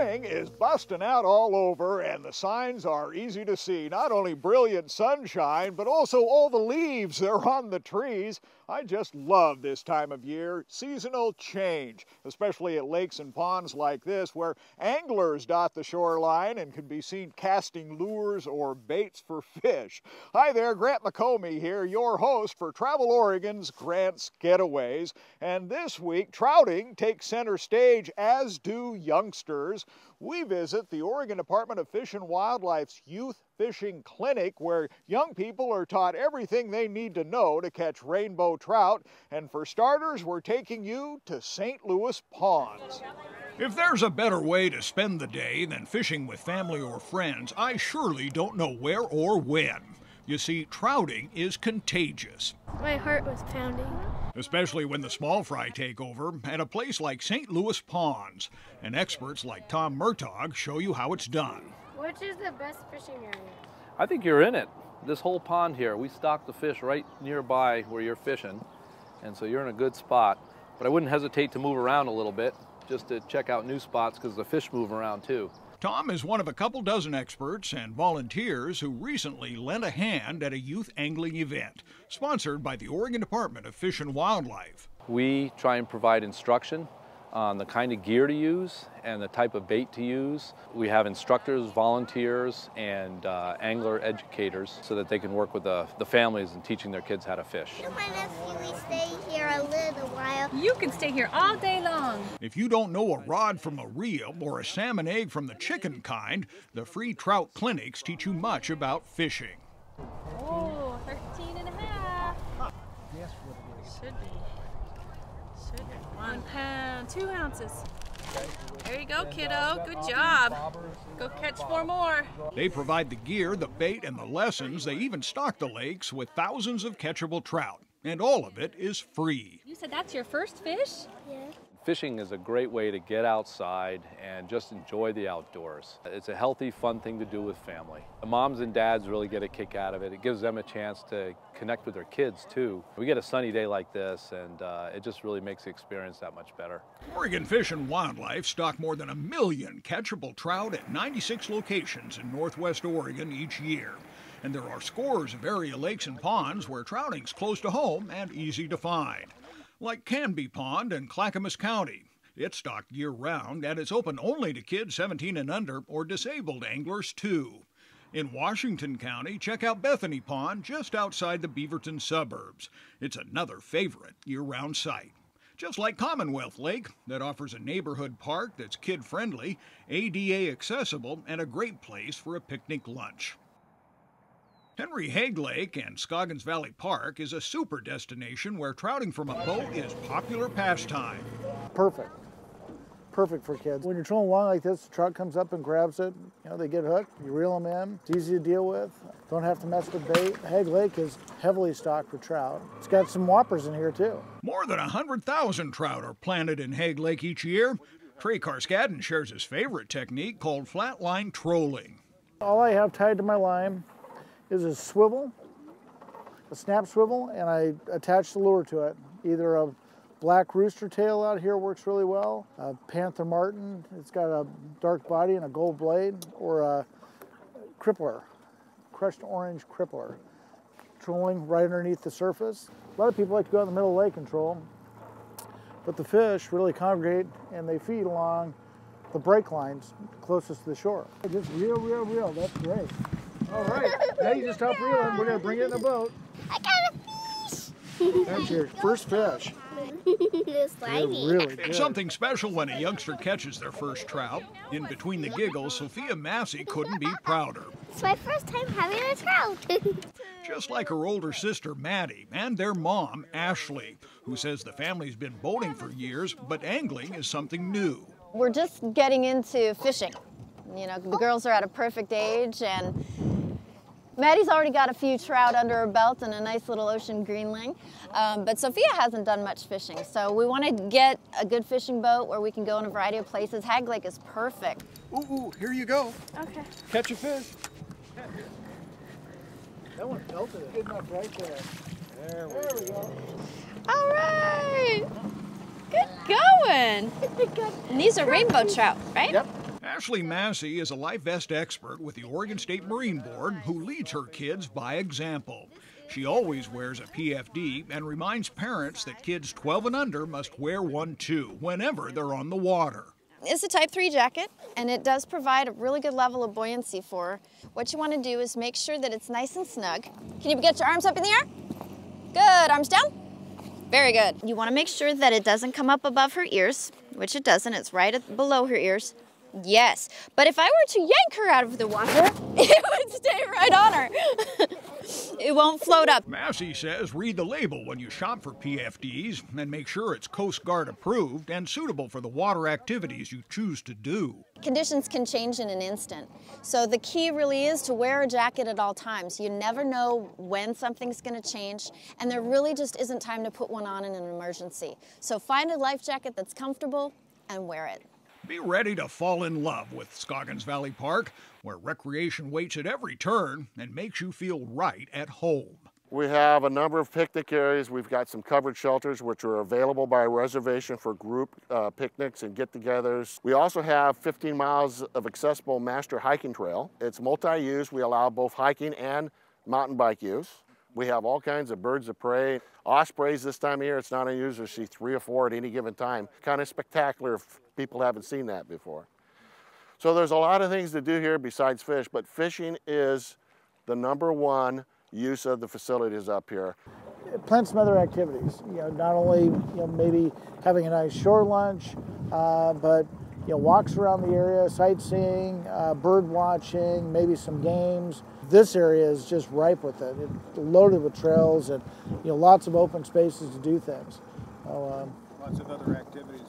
Spring is busting out all over, and the signs are easy to see. Not only brilliant sunshine, but also all the leaves that are on the trees. I just love this time of year, seasonal change, especially at lakes and ponds like this, where anglers dot the shoreline and can be seen casting lures or baits for fish. Hi there, Grant McComey here, your host for Travel Oregon's Grant's Getaways. And this week, trouting takes center stage, as do youngsters. We visit the Oregon Department of Fish and Wildlife's Youth Fishing Clinic, where young people are taught everything they need to know to catch rainbow trout. And for starters, we're taking you to St. Louis ponds. If there's a better way to spend the day than fishing with family or friends, I surely don't know where or when. You see, trouting is contagious. My heart was pounding. Especially when the small fry take over at a place like St. Louis Ponds. And experts like Tom Murtaugh show you how it's done. Which is the best fishing area? I think you're in it. This whole pond here, we stock the fish right nearby where you're fishing, and so you're in a good spot. But I wouldn't hesitate to move around a little bit just to check out new spots, because the fish move around too. Tom is one of a couple dozen experts and volunteers who recently lent a hand at a youth angling event sponsored by the Oregon Department of Fish and Wildlife. We try and provide instruction on the kind of gear to use and the type of bait to use. We have instructors, volunteers, and angler educators so that they can work with the families in teaching their kids how to fish. Do you mind if we stay here a little while? You can stay here all day long. If you don't know a rod from a reel or a salmon egg from the chicken kind, the free trout clinics teach you much about fishing. Oh, 13 and a half. Should be. 1 pound, 2 ounces. There you go, kiddo. Good job. Go catch 4 more. They provide the gear, the bait, and the lessons. They even stock the lakes with thousands of catchable trout. And all of it is free. You said that's your first fish? Yeah. Fishing is a great way to get outside and just enjoy the outdoors. It's a healthy, fun thing to do with family. The moms and dads really get a kick out of it. It gives them a chance to connect with their kids too. We get a sunny day like this, and it just really makes the experience that much better. Oregon Fish and Wildlife stock more than 1 million catchable trout at 96 locations in northwest Oregon each year. And there are scores of area lakes and ponds where trouting's close to home and easy to find. Like Canby Pond in Clackamas County. It's stocked year-round and it's open only to kids 17 and under or disabled anglers too. In Washington County, check out Bethany Pond just outside the Beaverton suburbs. It's another favorite year-round site. Just like Commonwealth Lake, that offers a neighborhood park that's kid-friendly, ADA accessible, and a great place for a picnic lunch. Henry Hague Lake and Scoggins Valley Park is a super destination where trouting from a boat is popular pastime. Perfect. Perfect for kids. When you're trolling along like this, the trout comes up and grabs it. You know, they get hooked, you reel them in. It's easy to deal with. Don't have to mess with bait. Hague Lake is heavily stocked with trout. It's got some whoppers in here too. More than 100,000 trout are planted in Hague Lake each year. Trey Carskadden shares his favorite technique called flatline trolling. All I have tied to my line is a swivel, a snap swivel, and I attach the lure to it. Either a black rooster tail out here works really well, a panther martin, it's got a dark body and a gold blade, or a crippler, crushed orange crippler, trolling right underneath the surface. A lot of people like to go out in the middle of the lake and troll, but the fish really congregate and they feed along the break lines closest to the shore. Just reel, that's great. All right, now you just stop reeling. We're going to bring it in the boat. I got a fish! That's your first fish. It's slimy. Really good. Something special when a youngster catches their first trout. In between the giggles, Sophia Massey couldn't be prouder. It's my first time having a trout. Just like her older sister, Maddie, and their mom, Ashley, who says the family's been boating for years, but angling is something new. We're just getting into fishing. You know, the girls are at a perfect age, and Maddie's already got a few trout under her belt and a nice little ocean greenling, but Sophia hasn't done much fishing, so we want to get a good fishing boat where we can go in a variety of places. Hague Lake is perfect. Ooh, here you go. Okay. Catch a fish. That one belted it. Good enough right there. There we go. All right. Good going. And these are rainbow trout, right? Yep. Ashley Massey is a life vest expert with the Oregon State Marine Board who leads her kids by example. She always wears a PFD and reminds parents that kids 12 and under must wear one too whenever they're on the water. It's a type 3 jacket, and it does provide a really good level of buoyancy for her. What you want to do is make sure that it's nice and snug. Can you get your arms up in the air? Good, arms down. Very good. You want to make sure that it doesn't come up above her ears, which it doesn't. It's right below her ears. Yes, but if I were to yank her out of the water, it would stay right on her. It won't float up. Massey says read the label when you shop for PFDs and make sure it's Coast Guard approved and suitable for the water activities you choose to do. Conditions can change in an instant. So the key really is to wear a jacket at all times. You never know when something's going to change, and there really just isn't time to put one on in an emergency. So find a life jacket that's comfortable and wear it. Be ready to fall in love with Scoggins Valley Park, where recreation waits at every turn and makes you feel right at home. We have a number of picnic areas. We've got some covered shelters which are available by reservation for group picnics and get-togethers. We also have 15 miles of accessible master hiking trail. It's multi-use. We allow both hiking and mountain bike use. We have all kinds of birds of prey. Ospreys this time of year, it's not unusual to see 3 or 4 at any given time. Kind of spectacular if people haven't seen that before. So there's a lot of things to do here besides fish, but fishing is the #1 use of the facilities up here. Plan some other activities, not only, maybe having a nice shore lunch, but, walks around the area, sightseeing, bird watching, maybe some games. This area is just ripe with it. It's loaded with trails and, lots of open spaces to do things. So, lots of other activities.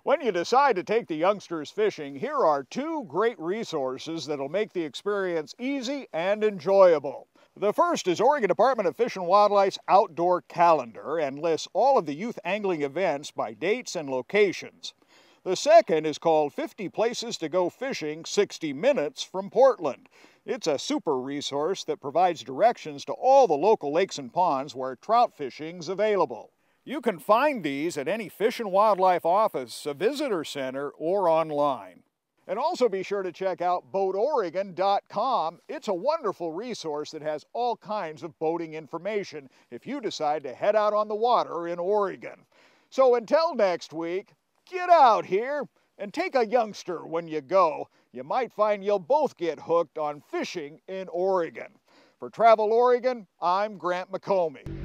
When you decide to take the youngsters fishing, here are 2 great resources that'll make the experience easy and enjoyable. The first is Oregon Department of Fish and Wildlife's outdoor calendar and lists all of the youth angling events by dates and locations. The second is called 50 Places to Go Fishing 60 Minutes from Portland. It's a super resource that provides directions to all the local lakes and ponds where trout fishing's available. You can find these at any Fish and Wildlife office, a visitor center, or online. And also be sure to check out boatoregon.com. It's a wonderful resource that has all kinds of boating information if you decide to head out on the water in Oregon. So until next week, get out here and take a youngster when you go. You might find you'll both get hooked on fishing in Oregon. For Travel Oregon, I'm Grant McComey.